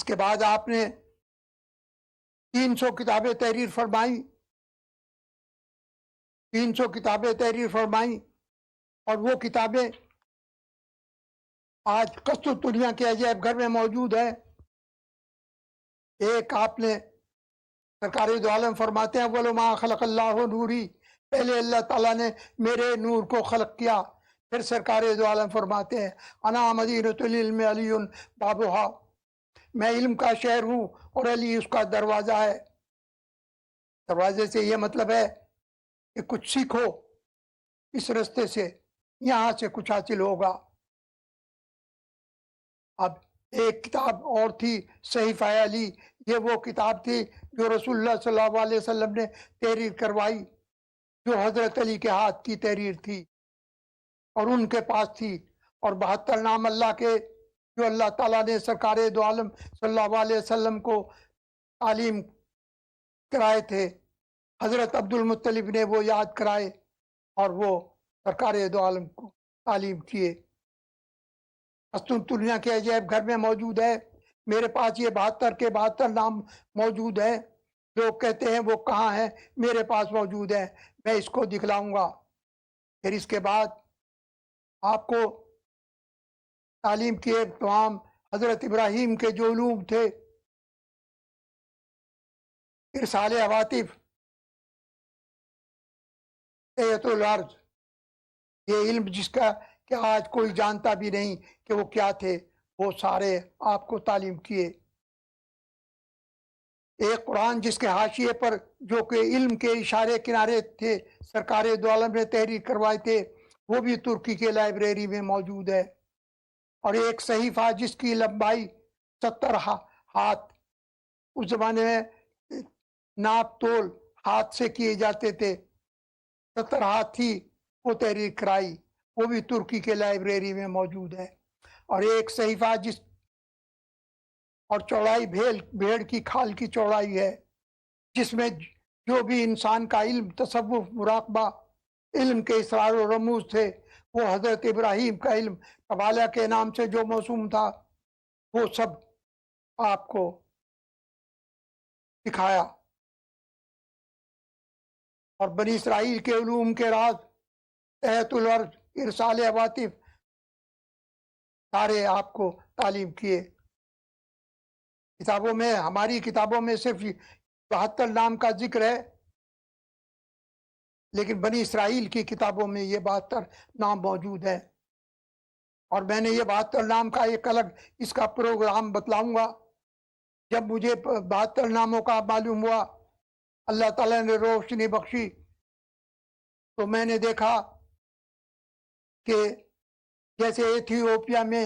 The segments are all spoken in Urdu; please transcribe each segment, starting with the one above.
کے بعد آپ نے 300 کتابیں تحریر فرمائی، 300 کتابیں تحریر فرمائی، اور وہ کتابیں آج قسط دنیا کے عجائب گھر میں موجود ہے۔ ایک آپ نے سرکار دو عالم فرماتے ہیں وَلَمَا خَلَقَ اللَّهُ نُورِي، پہلے اللہ تعالیٰ نے میرے نور کو خلق کیا۔ پھر سرکار دو عالم فرماتے ہیں انا مدینۃ العلم علی بابها، میں علم کا شہر ہوں اور علی اس کا دروازہ ہے۔ دروازے سے یہ مطلب ہے کہ کچھ سیکھو اس رستے سے، یہاں سے کچھ حاصل ہوگا۔ اب ایک کتاب اور تھی صحیفہ علی، یہ وہ کتاب تھی جو رسول اللہ صلی اللہ علیہ وسلم نے تحریر کروائی، جو حضرت علی کے ہاتھ کی تحریر تھی اور ان کے پاس تھی، اور 72 نام اللہ کے جو اللہ تعالیٰ نے سرکار دو عالم صلی اللہ علیہ وسلم کو تعلیم کرائے تھے، حضرت عبد المطلب نے وہ یاد کرائے اور وہ سرکار دو عالم کو تعلیم کیے۔ دنیا کے عجائب گھر میں موجود ہے۔ میرے پاس یہ 72 کے 72 نام موجود ہے۔ لوگ کہتے ہیں وہ کہاں ہیں، میرے پاس موجود ہے، میں اس کو دکھلاؤں گا۔ پھر اس کے بعد آپ کو تعلیم کیے تمام حضرت ابراہیم کے جو علوم تھے، ارسال عواطف، ایت العرض، یہ علم جس کا کہ آج کوئی جانتا بھی نہیں کہ وہ کیا تھے، وہ سارے آپ کو تعلیم کیے۔ ایک قرآن جس کے حاشیے پر جو کہ علم کے اشارے کنارے تھے، سرکار دو عالم نے تحریر کروائے تھے، وہ بھی ترکی کے لائبریری میں موجود ہے۔ اور ایک صحیفہ جس کی لمبائی 70 ہاتھ، اس زمانے میں ناپ تول ہاتھ سے کیے جاتے تھے، 70 ہاتھ تھی، وہ تحریر کرائی، وہ بھی ترکی کے لائبریری میں موجود ہے۔ اور ایک صحیفہ جس اور چوڑائی بھیڑ کی کھال کی چوڑائی ہے، جس میں جو بھی انسان کا علم، تصوف، مراقبہ، علم کے اسرار و رموز تھے، وہ حضرت ابراہیم کا علم قبالہ کے نام سے جو موسوم تھا، وہ سب آپ کو دکھایا۔ اور بنی اسرائیل کے علوم کے راز، ایت العرض، ارسال عواطف، سارے آپ کو تعلیم کیے۔ کتابوں میں، ہماری کتابوں میں صرف 72 نام کا ذکر ہے، لیکن بنی اسرائیل کی کتابوں میں یہ 72 نام موجود ہیں۔ اور میں نے یہ 72 نام کا ایک الگ اس کا پروگرام بتلاؤں گا۔ جب مجھے 72 ناموں کا معلوم ہوا، اللہ تعالیٰ نے روشنی بخشی، تو میں نے دیکھا کہ جیسے ایتھیوپیا میں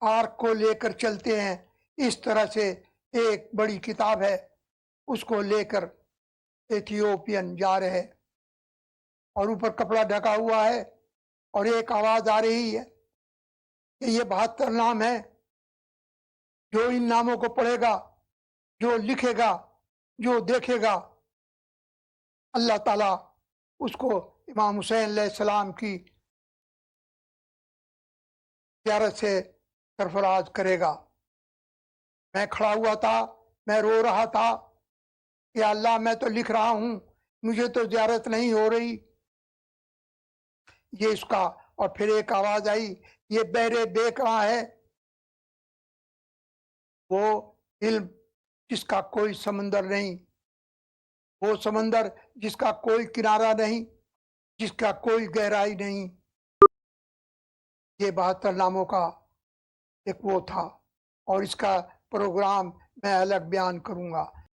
آرک کو لے کر چلتے ہیں، اس طرح سے ایک بڑی کتاب ہے، اس کو لے کر ایتھیوپین جا رہے، اور اوپر کپڑا ڈھکا ہوا ہے، اور ایک آواز آ رہی ہے کہ یہ 72 نام ہے، جو ان ناموں کو پڑھے گا، جو لکھے گا، جو دیکھے گا، اللہ تعالیٰ اس کو امام حسین علیہ السلام کی زیارت سے سرفراز کرے گا۔ میں کھڑا ہوا تھا، میں رو رہا تھا کہ اللہ میں تو لکھ رہا ہوں، مجھے تو زیارت نہیں ہو رہی۔ یہ اس کا، اور پھر ایک آواز آئی، یہ بحر بے کہاں ہے، وہ علم جس کا کوئی سمندر نہیں، وہ سمندر جس کا کوئی کنارہ نہیں، جس کا کوئی گہرائی نہیں۔ یہ 72 ناموں کا ایک وہ تھا، اور اس کا پروگرام میں الگ بیان کروں گا۔